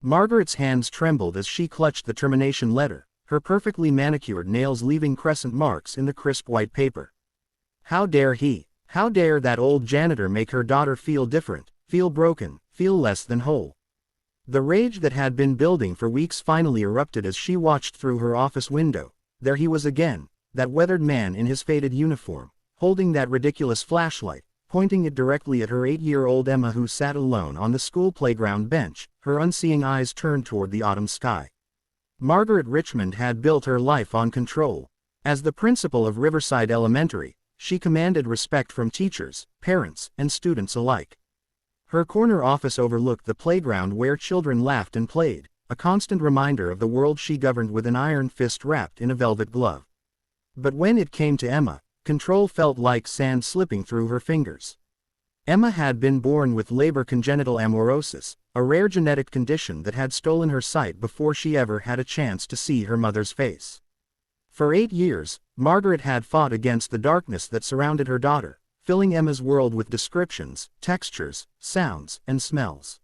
Margaret's hands trembled as she clutched the termination letter, her perfectly manicured nails leaving crescent marks in the crisp white paper. How dare he? How dare that old janitor make her daughter feel different, feel broken, feel less than whole? The rage that had been building for weeks finally erupted as she watched through her office window. There he was again, that weathered man in his faded uniform, holding that ridiculous flashlight, pointing it directly at her 8-year-old Emma who sat alone on the school playground bench, her unseeing eyes turned toward the autumn sky. Margaret Richmond had built her life on control. As the principal of Riverside Elementary, she commanded respect from teachers, parents, and students alike. Her corner office overlooked the playground where children laughed and played, a constant reminder of the world she governed with an iron fist wrapped in a velvet glove. But when it came to Emma, control felt like sand slipping through her fingers. Emma had been born with Leber congenital amaurosis, a rare genetic condition that had stolen her sight before she ever had a chance to see her mother's face. For 8 years, Margaret had fought against the darkness that surrounded her daughter, filling Emma's world with descriptions, textures, sounds, and smells.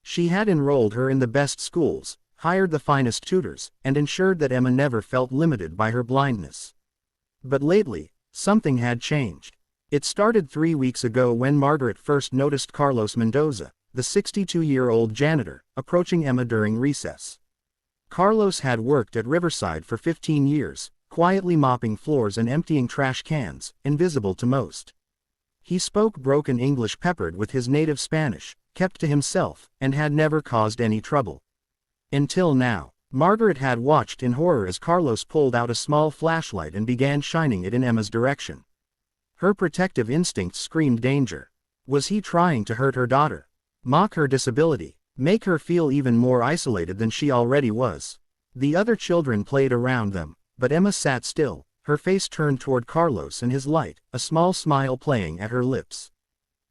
She had enrolled her in the best schools, hired the finest tutors, and ensured that Emma never felt limited by her blindness. But lately, something had changed. It started 3 weeks ago when Margaret first noticed Carlos Mendoza, the 62-year-old janitor, approaching Emma during recess. Carlos had worked at Riverside for 15 years, quietly mopping floors and emptying trash cans, invisible to most. He spoke broken English peppered with his native Spanish, kept to himself, and had never caused any trouble. Until now, Margaret had watched in horror as Carlos pulled out a small flashlight and began shining it in Emma's direction. Her protective instincts screamed danger. Was he trying to hurt her daughter? Mock her disability? Make her feel even more isolated than she already was? The other children played around them, but Emma sat still, her face turned toward Carlos and his light, a small smile playing at her lips.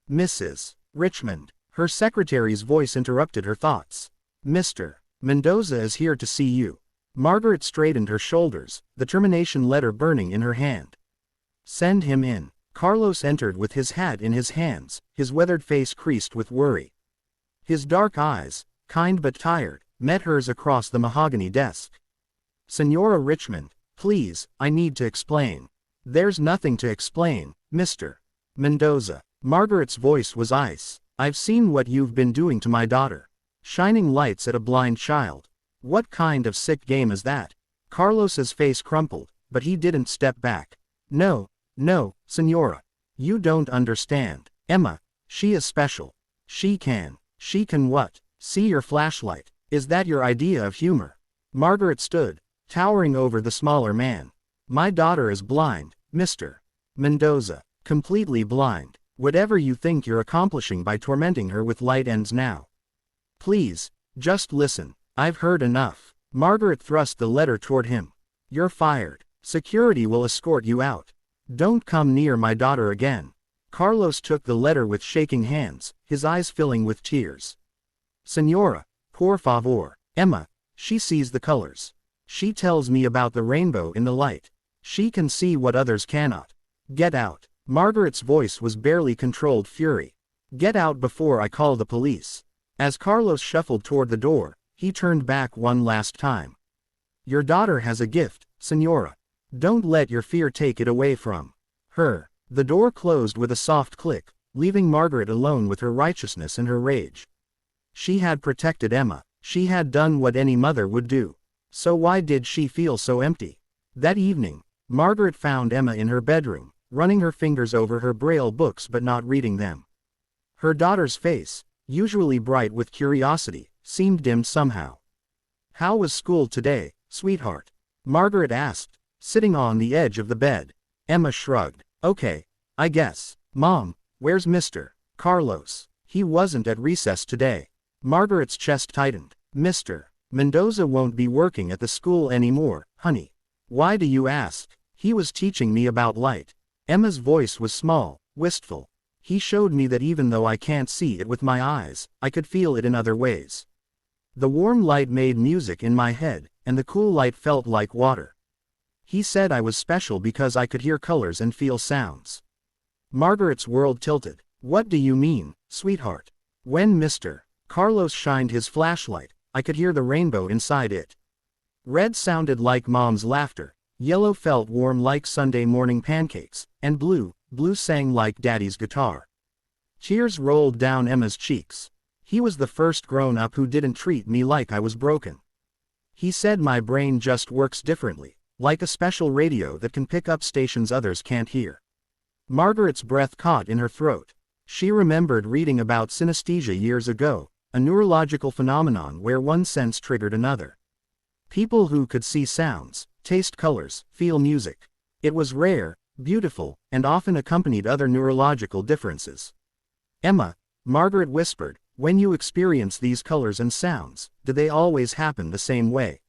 Mrs. Richmond. Her secretary's voice interrupted her thoughts. Mr. Mendoza is here to see you. Margaret straightened her shoulders, the termination letter burning in her hand. Send him in. Carlos entered with his hat in his hands, his weathered face creased with worry. His dark eyes, kind but tired, met hers across the mahogany desk. Senora Richmond, please, I need to explain. There's nothing to explain, Mr. Mendoza. Margaret's voice was ice. I've seen what you've been doing to my daughter. Shining lights at a blind child. What kind of sick game is that? Carlos's face crumpled, but he didn't step back. No, senora. You don't understand. Emma, she is special. She can what? See your flashlight. Is that your idea of humor? Margaret stood, towering over the smaller man. My daughter is blind, Mr. Mendoza. Completely blind. Whatever you think you're accomplishing by tormenting her with light ends now. Please, just listen. I've heard enough. Margaret thrust the letter toward him. You're fired. Security will escort you out. Don't come near my daughter again. Carlos took the letter with shaking hands, his eyes filling with tears. Senora, por favor. Emma, she sees the colors. She tells me about the rainbow in the light. She can see what others cannot. Get out. Margaret's voice was barely controlled fury. Get out before I call the police. As Carlos shuffled toward the door, he turned back one last time. Your daughter has a gift, senora. Don't let your fear take it away from her. The door closed with a soft click, leaving Margaret alone with her righteousness and her rage. She had protected Emma. She had done what any mother would do. So why did she feel so empty? That evening, Margaret found Emma in her bedroom, running her fingers over her Braille books but not reading them. Her daughter's face, usually bright with curiosity, seemed dim somehow. How was school today, sweetheart? Margaret asked, sitting on the edge of the bed. Emma shrugged. Okay, I guess. Mom, where's Mr. Carlos? He wasn't at recess today. Margaret's chest tightened. Mr. Mendoza won't be working at the school anymore, honey. Why do you ask? He was teaching me about light. Emma's voice was small, wistful. He showed me that even though I can't see it with my eyes, I could feel it in other ways. The warm light made music in my head, and the cool light felt like water. He said I was special because I could hear colors and feel sounds. Margaret's world tilted. What do you mean, sweetheart? When Mr. Carlos shined his flashlight, I could hear the rainbow inside it. Red sounded like Mom's laughter, yellow felt warm like Sunday morning pancakes, and blue sang like Daddy's guitar. Tears rolled down Emma's cheeks. He was the first grown-up who didn't treat me like I was broken. He said my brain just works differently, like a special radio that can pick up stations others can't hear. Margaret's breath caught in her throat. She remembered reading about synesthesia years ago, a neurological phenomenon where one sense triggered another. People who could see sounds, taste colors, feel music. It was rare, beautiful, and often accompanied other neurological differences. Emma, Margaret whispered, when you experience these colors and sounds, do they always happen the same way?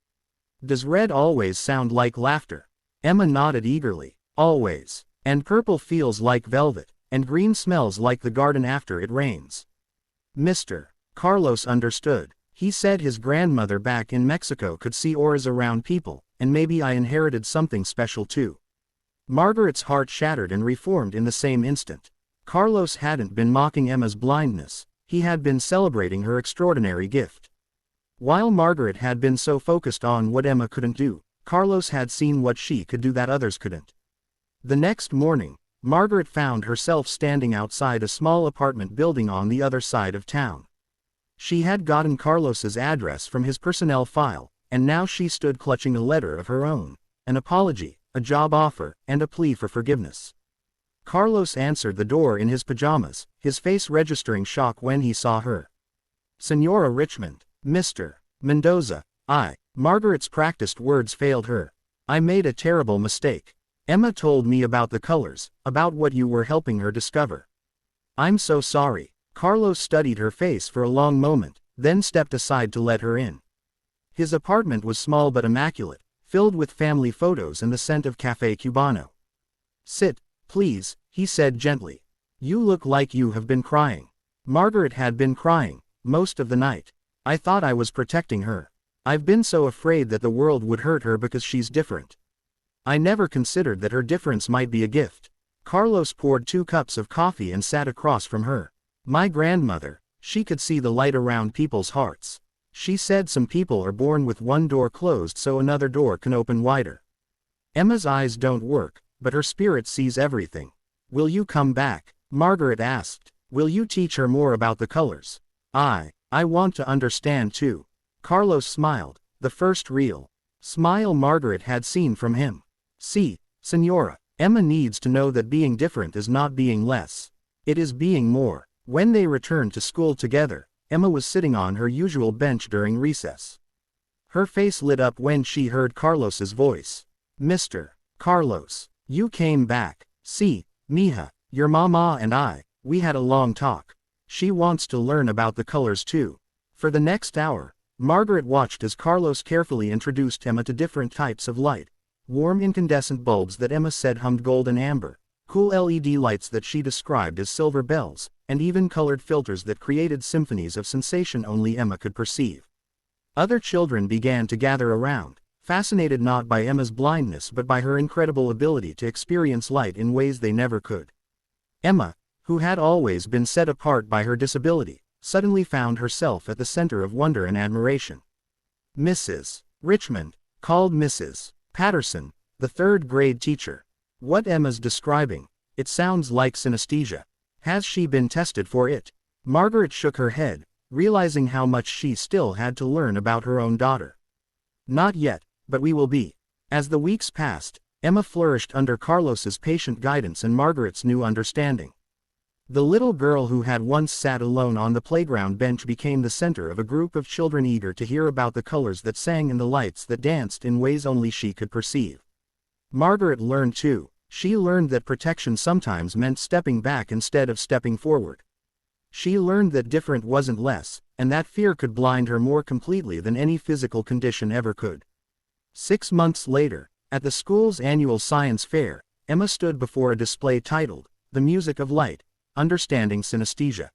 Does red always sound like laughter? Emma nodded eagerly. Always. And purple feels like velvet, and green smells like the garden after it rains. Mr. Carlos understood. He said his grandmother back in Mexico could see auras around people, and maybe I inherited something special too. Margaret's heart shattered and reformed in the same instant. Carlos hadn't been mocking Emma's blindness, he had been celebrating her extraordinary gift. While Margaret had been so focused on what Emma couldn't do, Carlos had seen what she could do that others couldn't. The next morning, Margaret found herself standing outside a small apartment building on the other side of town. She had gotten Carlos's address from his personnel file, and now she stood clutching a letter of her own, an apology, a job offer, and a plea for forgiveness. Carlos answered the door in his pajamas, his face registering shock when he saw her. Senora Richmond, Mr. Mendoza, Margaret's practiced words failed her. I made a terrible mistake. Emma told me about the colors, about what you were helping her discover. I'm so sorry. Carlos studied her face for a long moment, then stepped aside to let her in. His apartment was small but immaculate, filled with family photos and the scent of Café Cubano. Sit, please, he said gently. You look like you have been crying. Margaret had been crying, most of the night. I thought I was protecting her. I've been so afraid that the world would hurt her because she's different. I never considered that her difference might be a gift. Carlos poured 2 cups of coffee and sat across from her. My grandmother, she could see the light around people's hearts. She said some people are born with one door closed so another door can open wider. Emma's eyes don't work, but her spirit sees everything. Will you come back? Margaret asked. Will you teach her more about the colors? I want to understand too. Carlos smiled, the first real smile Margaret had seen from him. See, Senora, Emma needs to know that being different is not being less. It is being more. When they returned to school together, Emma was sitting on her usual bench during recess. Her face lit up when she heard Carlos's voice. Mr. Carlos, you came back. See, mija, your mama and we had a long talk. She wants to learn about the colors too. For the next hour, Margaret watched as Carlos carefully introduced Emma to different types of light. Warm incandescent bulbs that Emma said hummed gold and amber, cool LED lights that she described as silver bells, and even colored filters that created symphonies of sensation only Emma could perceive. Other children began to gather around, fascinated not by Emma's blindness but by her incredible ability to experience light in ways they never could. Emma, who had always been set apart by her disability, suddenly found herself at the center of wonder and admiration. Mrs. Richmond, called Mrs. Patterson, the 3rd grade teacher. What Emma's describing, it sounds like synesthesia. Has she been tested for it? Margaret shook her head, realizing how much she still had to learn about her own daughter. Not yet, but we will be. As the weeks passed, Emma flourished under Carlos's patient guidance and Margaret's new understanding. The little girl who had once sat alone on the playground bench became the center of a group of children eager to hear about the colors that sang and the lights that danced in ways only she could perceive. Margaret learned too. She learned that protection sometimes meant stepping back instead of stepping forward. She learned that different wasn't less, and that fear could blind her more completely than any physical condition ever could. 6 months later, at the school's annual science fair, Emma stood before a display titled, The Music of Light, Understanding Synesthesia.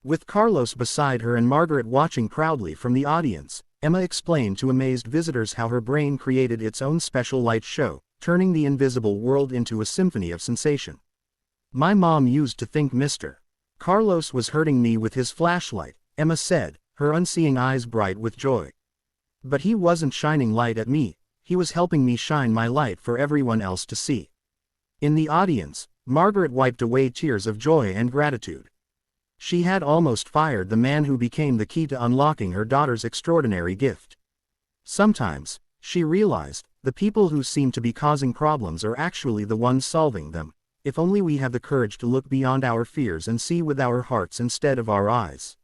With Carlos beside her and Margaret watching proudly from the audience, Emma explained to amazed visitors how her brain created its own special light show, turning the invisible world into a symphony of sensation. My mom used to think Mr. Carlos was hurting me with his flashlight, Emma said, her unseeing eyes bright with joy. But he wasn't shining light at me, he was helping me shine my light for everyone else to see. In the audience, Margaret wiped away tears of joy and gratitude. She had almost fired the man who became the key to unlocking her daughter's extraordinary gift. Sometimes, she realized, the people who seem to be causing problems are actually the ones solving them, if only we have the courage to look beyond our fears and see with our hearts instead of our eyes.